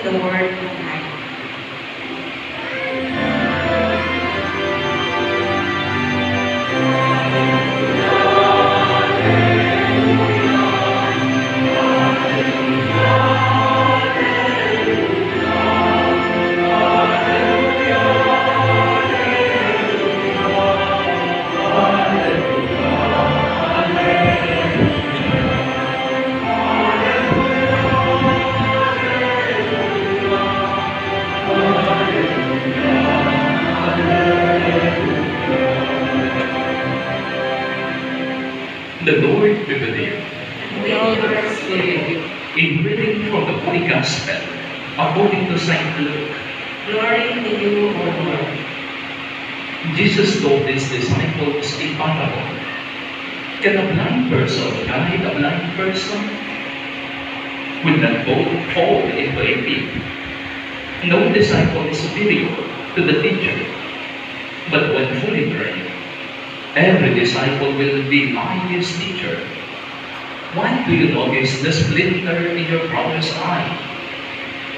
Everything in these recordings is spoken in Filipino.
to the word of life. The Lord be with you. With your spirit. A reading from the Holy Gospel according to Saint Luke. Glory to you, O Lord. Jesus told his disciples a parable. Can a blind person guide a blind person? Will not both fall into a pit? No disciple is superior to the teacher, but when fully trained, every disciple will be like his teacher. Why do you notice the splinter in your brother's eye,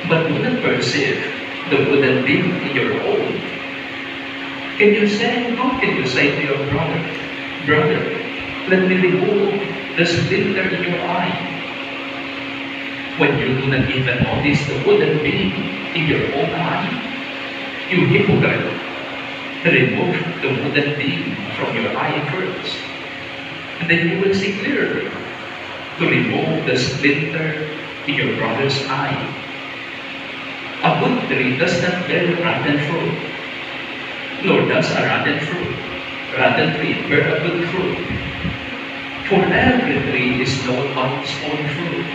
but do not perceive the wooden beam in your own? How can you say to your brother, Brother, let me remove the splinter in your eye, when you do not even notice the wooden beam in your own eye? You hypocrite! Remove the wooden beam from your eye first, and then you will see clearly to remove the splinter in your brother's eye. A good tree does not bear rotten fruit, nor does a rotten tree bear a good fruit. For every tree is known by its own fruit.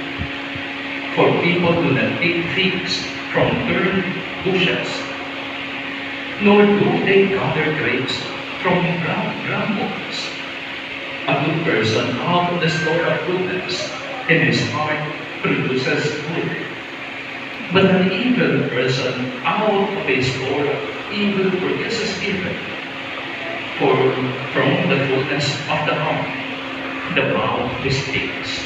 For people do not pick figs from thorn bushes, nor do they gather grapes from brambles. A good person out of the store of goodness in his heart produces good. But an evil person out of his store of evil produces evil. For from the fullness of the heart, the mouth speaks.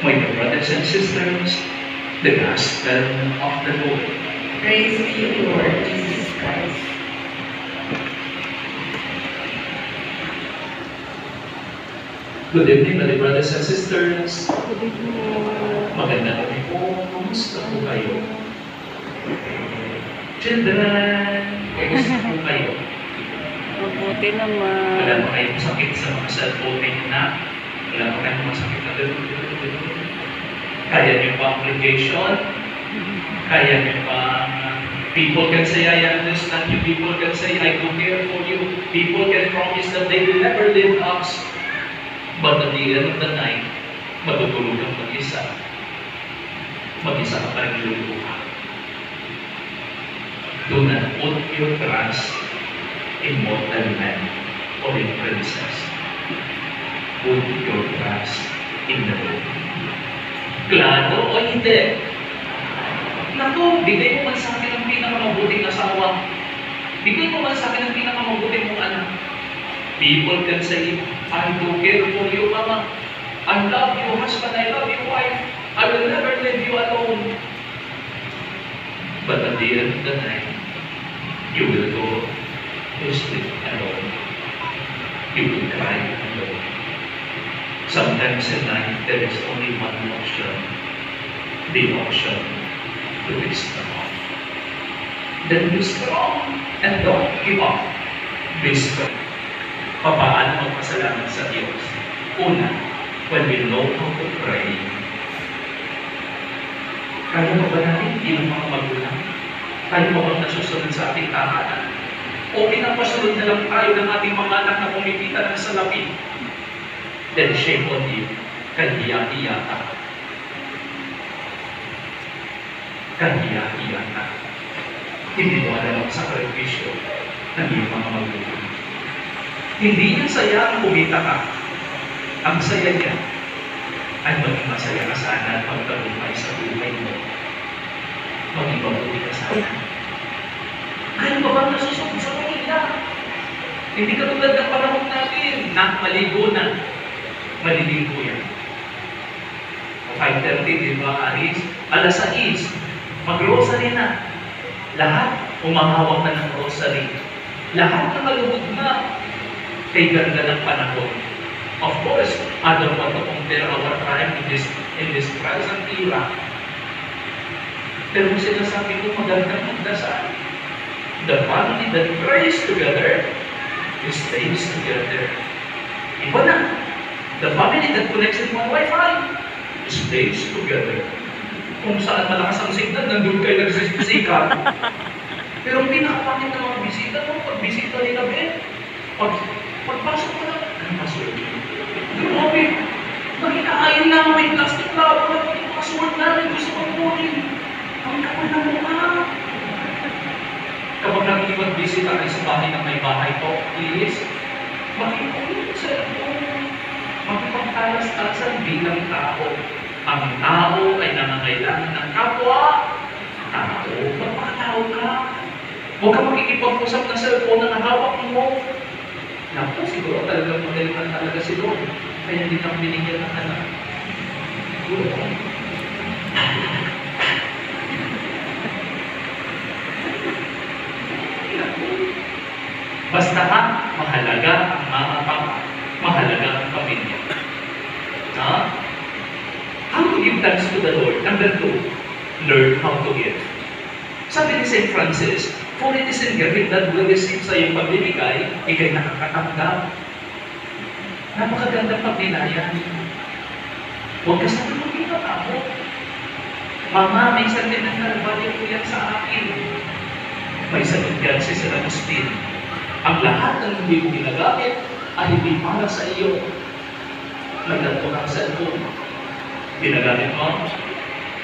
My dear brothers and sisters, the Gospel of the Lord. Praise to you, Lord Jesus Christ. Good evening, my dear brothers and sisters. Good evening. Magandang gabi po. Kumusta po kayo? Children, kumusta po kayo? Mabuti Wala naman. pa kayong sakit sa mga cellphone ninyo na? Wala pa kayong masakit na gano'n? Kaya niyo pa application? Kaya niyo pa people can say, I understand you. People can say, I do care for you. People can promise that they will never leave us. But at the end of the night, matutulog kang mag-isa. Mag-isa ka pa rin luluha. Do not put your trust in mortal men or in princes. Put your trust in the Lord. Klaro o hindi? Naku, bigay mo man sa akin ang pinakamabuting asawa. Bigay mo man sa akin ang pinakamabuting mong anak. People can say, I do care for you, Mama. I love you, husband. I love you, wife. I will never leave you alone. But at the end of the night, you will go to sleep alone. You will cry alone. Sometimes in life, there is only one option. The option to be strong. Then be strong and don't give up. Be strong. Paano magpasalamat sa Diyos? Una, when we know how to pray, kaya mo ba natin bilang mga magulang? Kaya mo bang nasusunod sa ating tahanan? O pinapasunod na lang tayo ng ating mga anak na pumipita ng salapi? Then shame on you, kahiya-hiya ka. Kahiya-hiya ka. Hindi mo alam ang sakripisyo ng iyong mga magulang. Hindi niya saya ang kumita ka. Ang saya niya ay maging masaya ka sana at magtagumpay sa buhay mo. Maging mabuti ka sana. Kaya ba bang nasusunod sa pamilya? Hindi ka tulad ng panahon natin na maligo na. Maliligo yan. 5:30, di ba, Aris? Alas 6, Mag-rosary na. Lahat umahawak na ng rosary. Lahat na malugod na. Kay ganda ng panahon. Of course, I don't want to compare our time in this present era. Pero sinasabi ko magandang magdasal. The family that prays together stays together. Iba na. The family that connects in one Wi-Fi stays together. Kung saan malakas ang signal, nandun kayo nagsisikat. Pero ang pinakapangit na mga bisita mo, pag-bisita nila, pagpasok ko lang, ano password? Grabe! Makinaayin lang, may plastic lang, yung password namin, gusto kong kunin. Ang kapal na mukha. Kapag nakikipag-bisita kayo sa bahay ng may bahay to, please, makikinig sa cellphone. Makipagtalas-talasan bilang tao. Ang tao ay nangangailangan ng kapwa. Tao, magpakatao ka. Huwag ka makikipag-usap ng cellphone na nahawak mo. Naku, siguro talagang magalitan talaga si Lord. Kaya hindi kang binigyan ng anak. Siguro. Basta ha, mahalaga ang mga papa, mahalaga ang pamilya. Ha? How to give thanks to the Lord? Number 2, learn how to give. Sabi ni St. Francis, for it is in giving that will receive sa iyong pagbibigay, ikay nakakatanggap. Napakagandang pagnilayan. Huwag ka sabi maging matapos. Mama, may sentimental value ko yan sa akin. May sagot yan si San Agustin. Ang lahat ng hindi mo ginagamit ay hindi para sa iyo. Nagdato ka sa cellphone. Ginagamit mo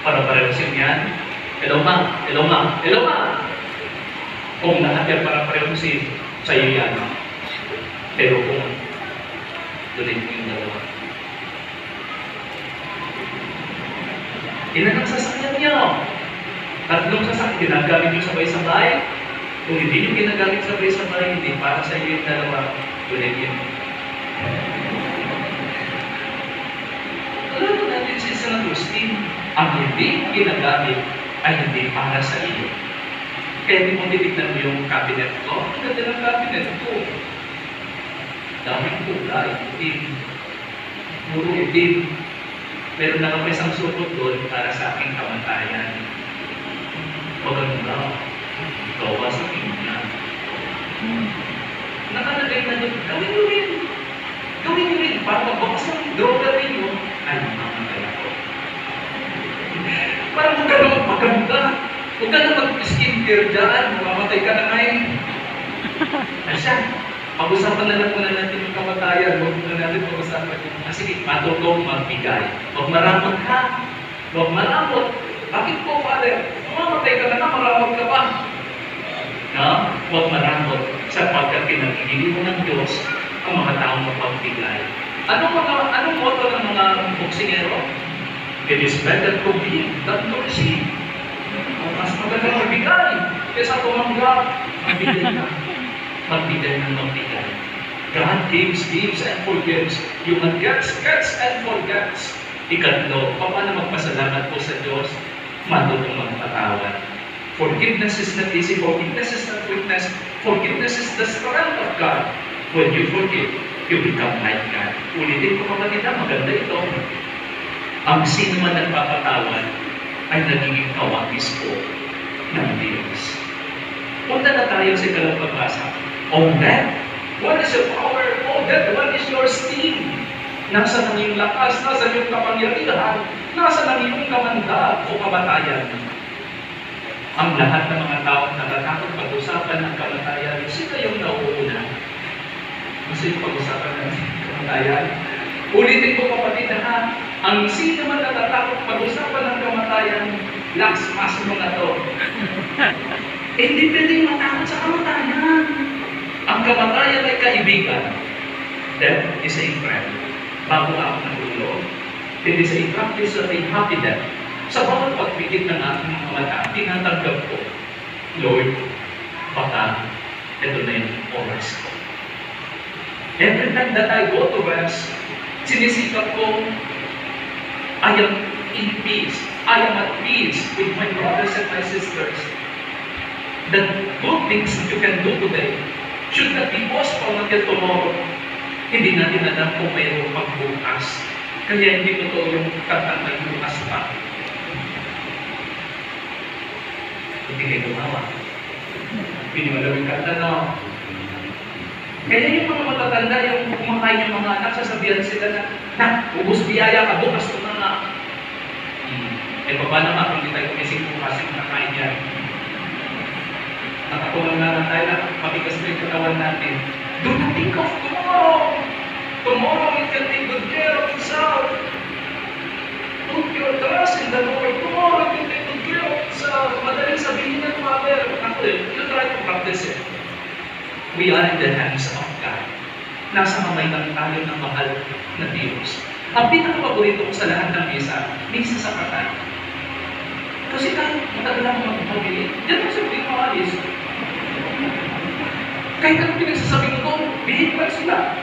para parehosin yan. Hello ma, hello ma, hello ma. Kung lahat yan para parehosin, sa iyo yan. Pero kung tuloy mo yung dalawa. Ilan ang sasakyan niyo? Tatlong sasakyan, ginagamit niyo sabay-sabay. Kung hindi nyo ginagamit sabay-sabay, hindi para sa iyo yung dalawa, tuloy yun. Alam mo natin si San Agustin, ang hindi ginagamit ay hindi para sa iyo. Kaya hindi mo titignan mo yung cabinet ko. Ang ganda ng cabinet ko. Daming kulay, itim. Puro itim. Meron na kami isang supot doon para sa aking kamatayan. Maganda. Gawa sa tingnan. Nakalagay na doon, gawin nyo rin. Gawin nyo rin. Para magbukas ng droga rin yun, ay mamatay ako. Parang huwag ka na magpaganda. Huwag ka na mag-skincare dyan. Mamatay ka na ngayon. Asya, pag-usapan na lang muna natin yung kamatayan. Huwag muna natin pag-usapan yung sige, matulong magbigay. Huwag maramot ha. Huwag maramot. Bakit po, Father? Mamatay ka na, maramot ka pa. No? Huwag maramot sapagkat pinagigili mo ng Diyos ang mga taong mapagbigay. Anong motto ng mga boksingero? It is better to give than to receive. Mas magandang magbigay kaysa tumanggap. Magbigay na. Magbigay ng magbigay. God gives and forgives. Human gets and forgets. Ikatlo, paano magpasalamat po sa Diyos? Matutong magpatawad. Forgiveness is not easy. Forgiveness is not weakness. Forgiveness is the strength of God. When you forgive, you become like God. Ulitin ko kapatid, maganda ito. Ang sino man nagpapatawad ay nagiging kawagis po ng Diyos. Punta na tayo sa ikalang pagbasa. Oh God, what is your power? Oh God, what is your steam? Nasa nang iyong lakas, nasa iyong kapangyarihan, nasa nang iyong kamandag o kamatayan. Ang lahat ng mga taong natatakot pag-usapan ng kamatayan, sino yung nauuna? Gusto yung pag-usapan ng kamatayan? Ulitin ko kapatid ha, ang sino man natatakot pag-usapan ng kamatayan, laksmas mo na to. Hindi pwedeng matakot sa kamatayan. Ang kamatayan ay kaibigan. Death is a friend. Bago ako nagulog, it is a practice of a happy death. Sa bawat pagpikit ng aking mga mata, tinatanggap ko, Lord, baka ito na yung oras ko. Every time that I go to rest, sinisikap ko, I am in peace. I am at peace with my brothers and my sisters, the good things that you can do today should not be postponed until tomorrow. Hindi natin alam kung mayroong pagbukas. Kaya hindi totoo yung kanta may bukas pa. Hindi kayo gumawa. Piniwala yung kanta, no? Kaya yung mga matatanda, yung kumakain yung mga anak, sasabihan sila na, ubos biyaya ka, bukas ko na nga. Eh, paano nga kung hindi tayo kumising bukas yung nakain yan? Nakatulong na lang tayo na mabigas na yung katawan natin. Do not think of tomorrow. Tomorrow we can take good care of itself. Put your trust in the Lord. Tomorrow we can take good care of itself. Madaling sabihin ng Father. Ako you try to practice it. We are in the hands of God. Nasa kamay lang tayo ng mahal na Diyos. Ang pinaka-paborito ko sa lahat ng misa sa patay. Kasi kahit matagal ako magpapabili, diyan ang sabi ko maalis. Kahit ano pinagsasabi ko doon, bihig pa sila.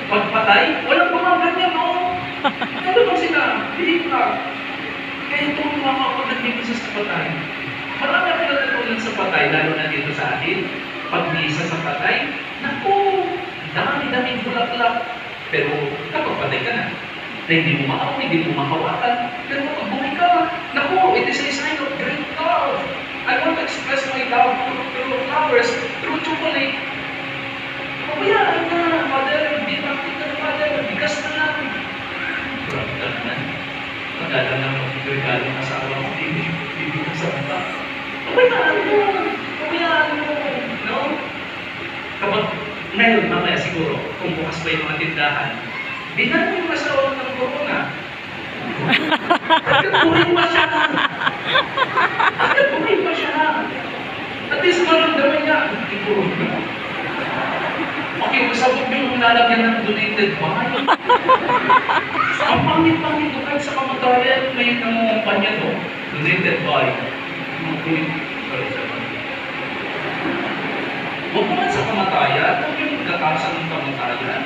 Pagpatay, walang gumaganyan, no? Ano ba sila? Bihig pa. Kaya itong mga kapag nagmimisa sa patay. Marami ako natutunan sa patay, lalo na dito sa atin. Pag-misa sa patay, naku, dami-daming bulaklak. Pero kapag patay ka na hindi mo maamoy, hindi mo makawakan, pero kapag buhay ka, naku, it is a sign of great love. I want to express my love through flowers, through chocolate. Pabayaan na, Mother, hindi makita ng Mother, bigas na lang. Grabe ka naman. Pagkala na mag-regalo ng asawa mo, hindi ka sa mata. Pabayaan mo, no? Kapag ngayon, mamaya siguro, kung bukas pa yung mga tindahan, di na yung masawa ng corona. Agad buhay pa siya. At least maramdaman niya, okay, masabog yung lalagyan ng donated bahay. Ang pangit-pangit ko kahit sa kamatayan, may nangungumpanya to. Donated bahay. Huwag naman sa kamatayan, huwag yung magkakasan ng kamatayan.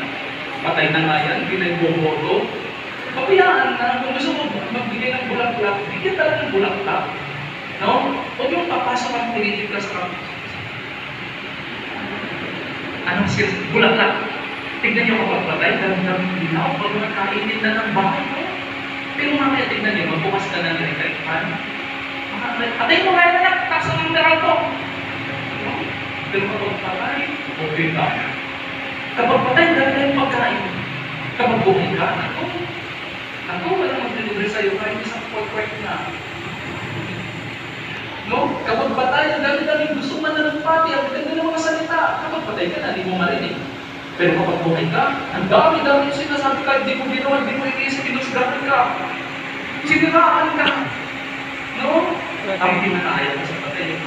Patay na nga yan, pinagboboto. Pabayaan na, kung gusto mo magbigay ng bulaklak, bigyan talaga ng bulaklak. No? Huwag yung papasok ang tinitig ka sa kamatayan. Anong siya? Bulaklak. Tignan niyo kapag patay, daming linaw, pag nakainit na ng bahay mo. Pero mamaya tignan niyo, magbukas ka na ng electric fan. Atay mo kaya na, taksa ng meral ko. Pero kapag patay, okay ka. Kapag patay, dahil na yung pagkain. Kapag buhay ka, ako walang mag-deliver sa'yo kahit isang portrait na. No? Kapag patay, dami-daming gusto man na ng pati, ang ganda ng mga salita. Kapag patay ka na, hindi mo marinig. Pero kapag buhay ka, ang dami-dami yung sinasabi ka, hindi mo ginawa, hindi mo inisip, inusgahan ka. Siniraan ka. No? Ang pinakaayaw ko sa patay,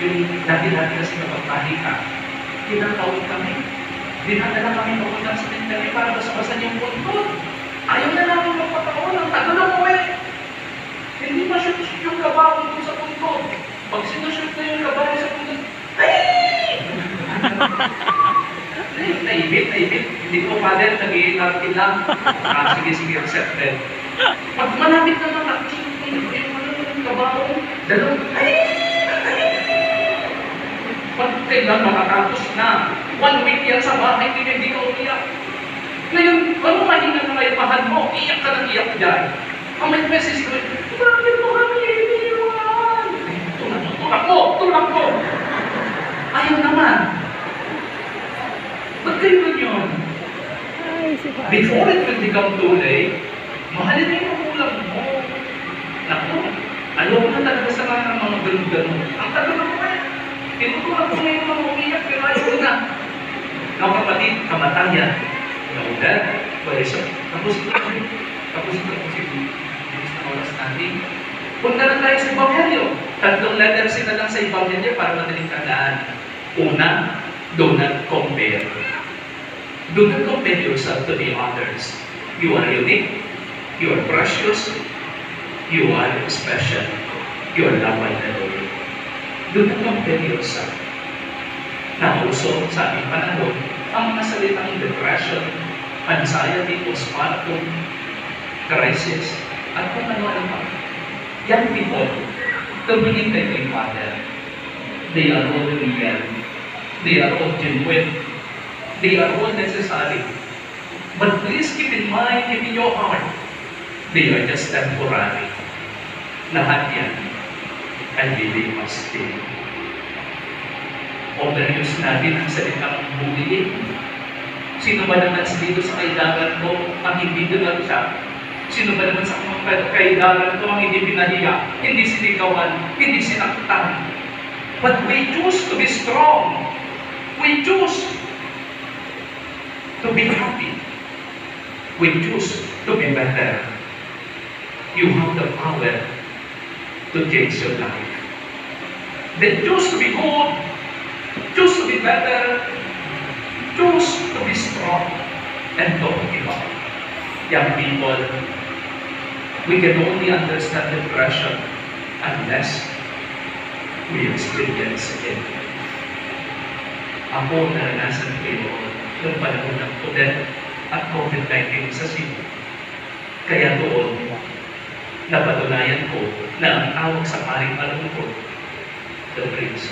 yung dati-dati kasi kapag tahi ka, tinatawag kami. Dinadala kami papunta sa tintari para basabasan yung buntod. Ayaw na namin magpataon, ang tagal na umuwi. Hindi ma-shoot yung kabaho doon sa buntod. Pag sinushoot na yung kabaho sa buntod, naibit. Hindi ko, Father, nag-iinartin lang. Sige, accepted. Pag malapit na makating, yung kabaho, dalawang, pag kailan makatapos na, 1 week yan sa bahay, hindi ka umiyak. Ngayon, ano mahina na ngayon, mahal mo, iyak ka ng iyak dyan. Ang may message ko, bakit mo kami iniwan? Tulak mo! Ayaw naman. Ba't kayo ganyan? Before it will become too late, mahalin mo yung ulam mo. Naku, ayaw na talaga sa mga ganun-ganun. Ang tagal mo tinutulak ko ngayon mga umiyak, pero ayaw na. Now, kapatid, kamatayan. Now, that, tapos ito si Diyos na oras natin. Punta na tayo sa Ebanghelyo. 3 letters na lang sa Ebanghelyo para madaling tandaan. Una, do not compare. Do not compare yourself to the others. You are unique. You are precious. You are special. You are loved by the Lord. Do not compare yourself. Nauso sa ating panahon ang mga salitang depression, anxiety, postpartum, crisis, at kung ano-ano pa. Young people, Tumingin kayo kay Father. They are all real. They are all genuine. They are all necessary. But please keep in mind, keep in your heart, they are just temporary. Lahat yan ay lilipas din. Overuse natin ang salitang bullying. Sino ba naman dito sa kailangan ko ang hindi doon siya? Sino ba naman sa mga kailangan ko ang hindi pinahiya, hindi sinigawan, hindi sinaktan? But we choose to be strong. We choose to be happy. We choose to be better. You have the power to change your life. Then choose to be good. Choose to be better. Choose to be strong. And don't give up. Young people, we can only understand depression unless we experience it. Ako naranasan ko yun noong panahon ng COVID at COVID-19 sa Cebu. Kaya doon, napatunayan ko na ang tawag sa paring malungkot, the praise.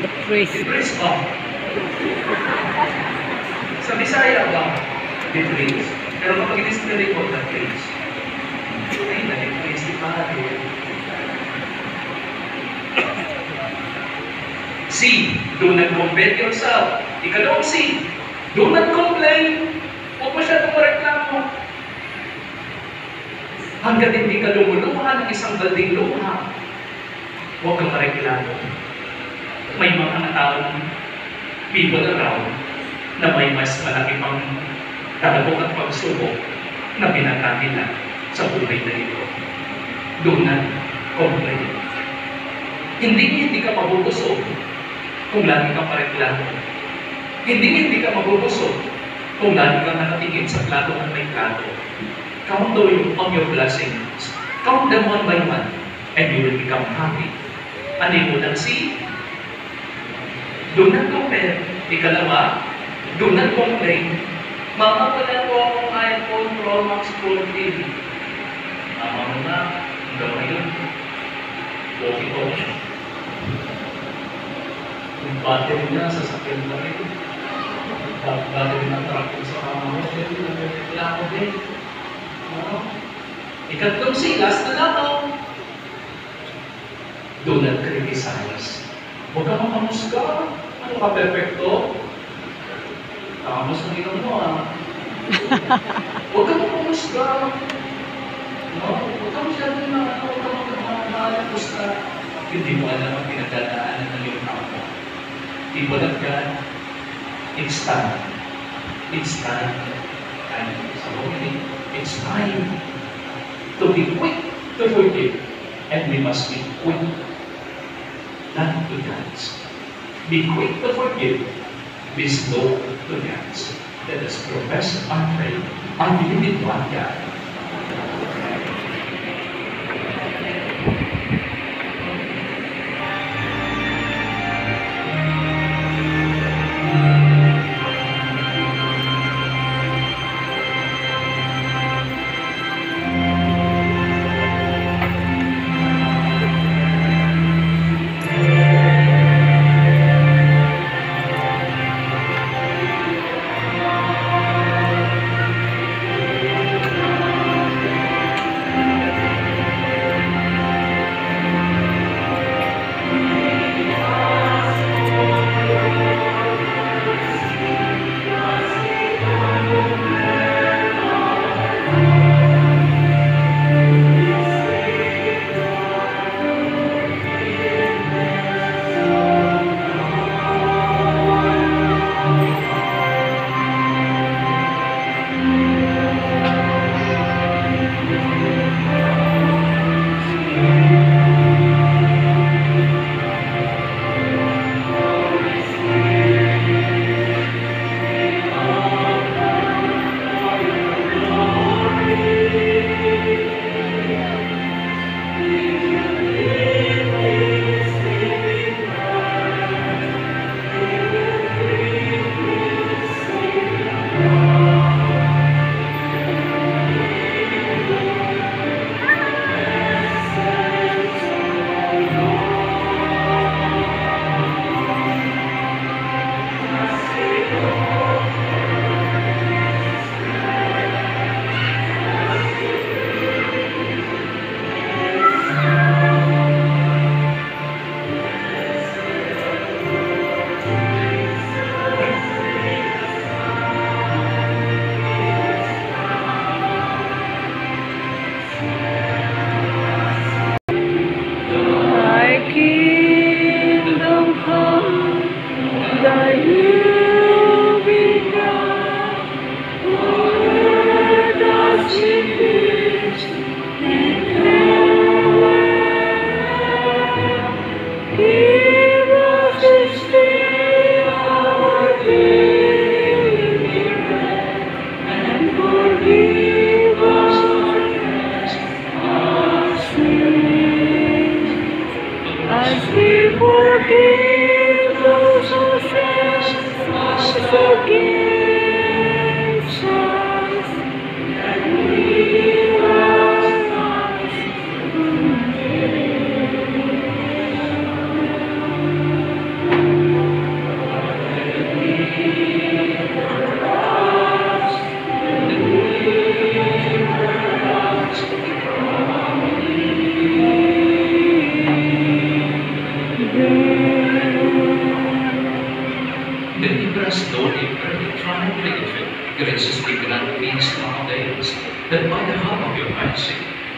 The praise. The praise ba? Sa Bisaya ba? The praise. Pero kapag in-study ko, the praise. Ay, nag-praise di pa. C. Do not compare yourself. Ikalawang C. Do not complain. Huwag masyadong mareklamo. Hanggat hindi ka lumuluha ng isang balding luha, huwag kang mareklamo. May mga taong people around na may mas malaki pang talabok at pagsubok na pinatangin na sa buhay na ito. Do not complain. Hindi ka mabubusog kung lagi kang pareklamo. Hindi ka mabubusog kung lagi kang nakatingin sa plato ng may plato. Count on your blessings. Count them one by one, and you will become happy. Ano yung unang C? Do not compare. Ikalawa, do not complain. Mama, wala po akong iPhone Pro Max 14. Mama mo na, hanggang ngayon. Okay. Yung battery niya, sasakyan na rin. Battery na truck sa mama mo, kailangan mo din. Ikatlong C, last na lang ako. Do not criticize. Huwag ka makamusga. Ano ka, perfecto? Tamos na ino mo, Huwag ka makamusga. Huwag ka masyadong huwag ka makamusga. Hindi mo alam ang pinagdadaanan ng iyong tao. People of God, it's time. It's time. And sa morning, it's time to be quick to forgive. And we must be quick not to judge. Be quick to forgive. Be slow to judge. Let us profess our faith. Our belief in one God.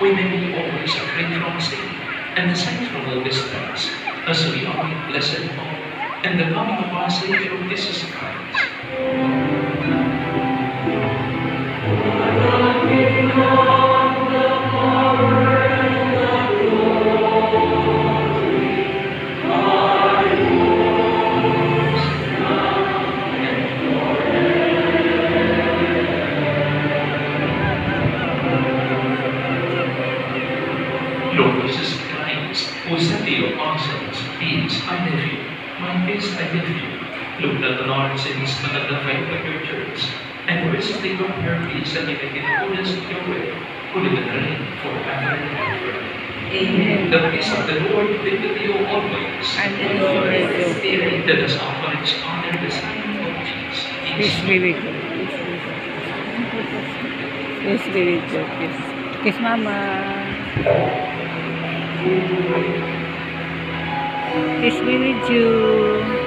we may be always free from sin and safe from all distress, as we await blessed hope and the coming of our Savior Jesus Christ. Lord Jesus Christ, who said to your apostles, "Peace I leave you, my peace I give you," look not on our sins, but at the faith of your church, and recently grant her peace and make it in the fullness of your will, who live and reign forever and ever. Amen. The peace of the Lord be with you always. And And with your spirit. Let us offer each other the sign of peace. Peace be with you. Peace be with you. Peace. Kiss mama. Peace be with you.